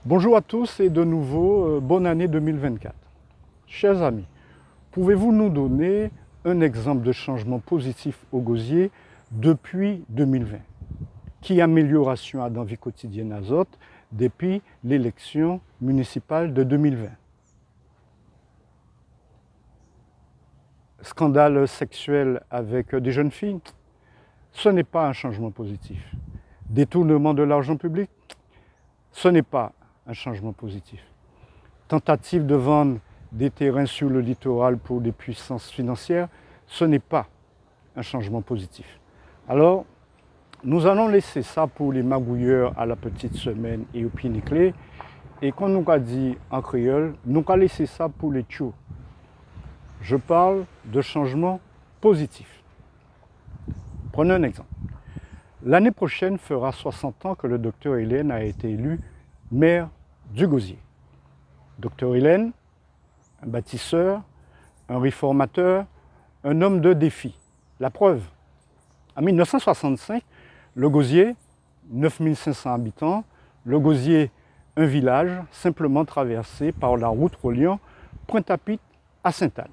Bonjour à tous et de nouveau, bonne année 2024. Chers amis, pouvez-vous nous donner un exemple de changement positif au gosier depuis 2020? Quelle amélioration à dans la vie quotidienne azote depuis l'élection municipale de 2020? Scandale sexuel avec des jeunes filles? Ce n'est pas un changement positif. Détournement de l'argent public? Ce n'est pas un changement positif. Tentative de vendre des terrains sur le littoral pour des puissances financières, ce n'est pas un changement positif. Alors, nous allons laisser ça pour les magouilleurs à la petite semaine et au pied nickelé. Et quand nous a dit en créole, nous allons laisser ça pour les tchou. Je parle de changement positif. Prenez un exemple. L'année prochaine fera 60 ans que le docteur Hélène a été élu maire du Gosier. Docteur Hélène, un bâtisseur, un réformateur, un homme de défi. La preuve, en 1965, le Gosier, 9500 habitants, le Gosier, un village simplement traversé par la route reliant Pointe-à-Pitre à Sainte-Anne.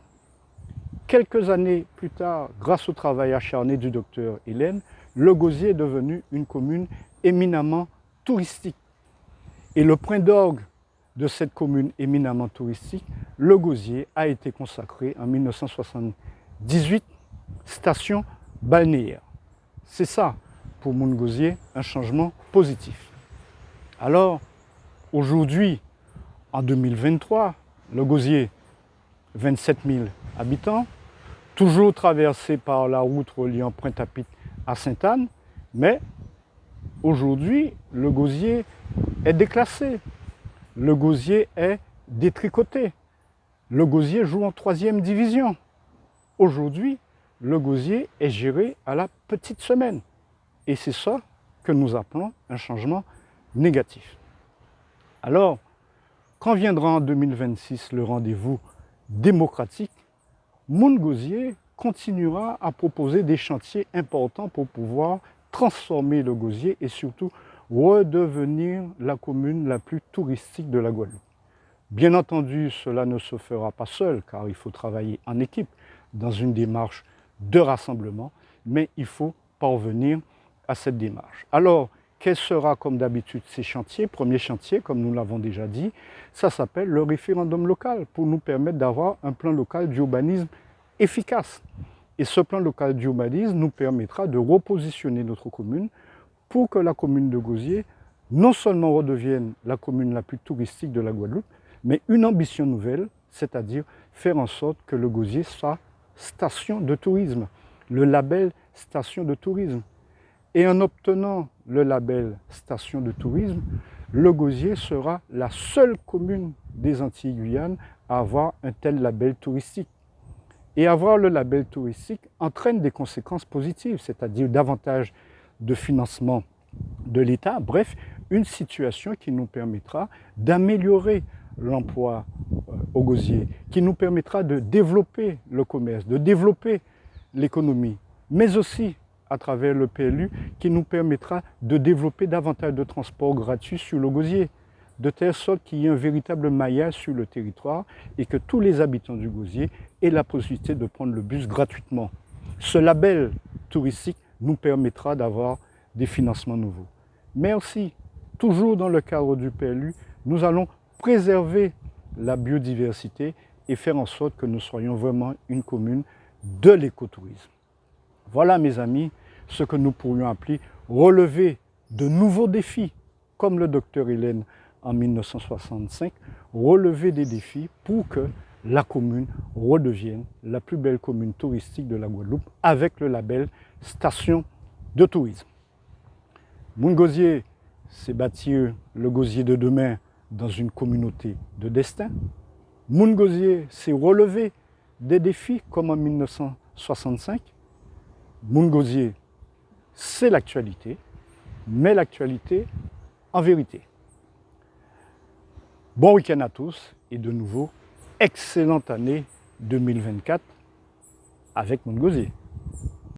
Quelques années plus tard, grâce au travail acharné du docteur Hélène, le Gosier est devenu une commune éminemment touristique. Et le point d'orgue de cette commune éminemment touristique, le Gosier a été consacré en 1978 station balnéaire. C'est ça, pour Moun Gosier, un changement positif. Alors, aujourd'hui, en 2023, le Gosier, 27 000 habitants, toujours traversé par la route reliant Pointe-à-Pitre à Sainte-Anne, mais aujourd'hui, le Gosier est déclassé. Le Gosier est détricoté. Le Gosier joue en 3e division. Aujourd'hui, le Gosier est géré à la petite semaine. Et c'est ça que nous appelons un changement négatif. Alors, quand viendra en 2026 le rendez-vous démocratique, Moun Gosier continuera à proposer des chantiers importants pour pouvoir transformer le Gosier et surtout redevenir la commune la plus touristique de la Guadeloupe. Bien entendu, cela ne se fera pas seul, car il faut travailler en équipe dans une démarche de rassemblement, mais il faut parvenir à cette démarche. Alors, quel sera comme d'habitude ces chantiers? Premier chantier, comme nous l'avons déjà dit, ça s'appelle le référendum local, pour nous permettre d'avoir un plan local d'urbanisme efficace. Et ce plan local d'urbanisme nous permettra de repositionner notre commune pour que la commune de Gosier non seulement redevienne la commune la plus touristique de la Guadeloupe, mais une ambition nouvelle, c'est-à-dire faire en sorte que le Gosier soit station de tourisme, le label station de tourisme. Et en obtenant le label station de tourisme, le Gosier sera la seule commune des Antilles-Guyane à avoir un tel label touristique. Et avoir le label touristique entraîne des conséquences positives, c'est-à-dire davantage de financement de l'État, bref, une situation qui nous permettra d'améliorer l'emploi au Gosier, qui nous permettra de développer le commerce, de développer l'économie, mais aussi à travers le PLU, qui nous permettra de développer davantage de transports gratuits sur le Gosier, de telle sorte qu'il y ait un véritable maillage sur le territoire et que tous les habitants du Gosier aient la possibilité de prendre le bus gratuitement. Ce label touristique nous permettra d'avoir des financements nouveaux. Mais aussi, toujours dans le cadre du PLU, nous allons préserver la biodiversité et faire en sorte que nous soyons vraiment une commune de l'écotourisme. Voilà, mes amis, ce que nous pourrions appeler relever de nouveaux défis, comme le docteur Hélène en 1965, relever des défis pour que la commune redevienne la plus belle commune touristique de la Guadeloupe avec le label station de tourisme. Moun Gosier, c'est bâtir le Gosier de demain dans une communauté de destin. Moun Gosier, c'est relever des défis comme en 1965. Moun Gosier, c'est l'actualité, mais l'actualité en vérité. Bon week-end à tous et de nouveau, excellente année 2024 avec Moun Gosier.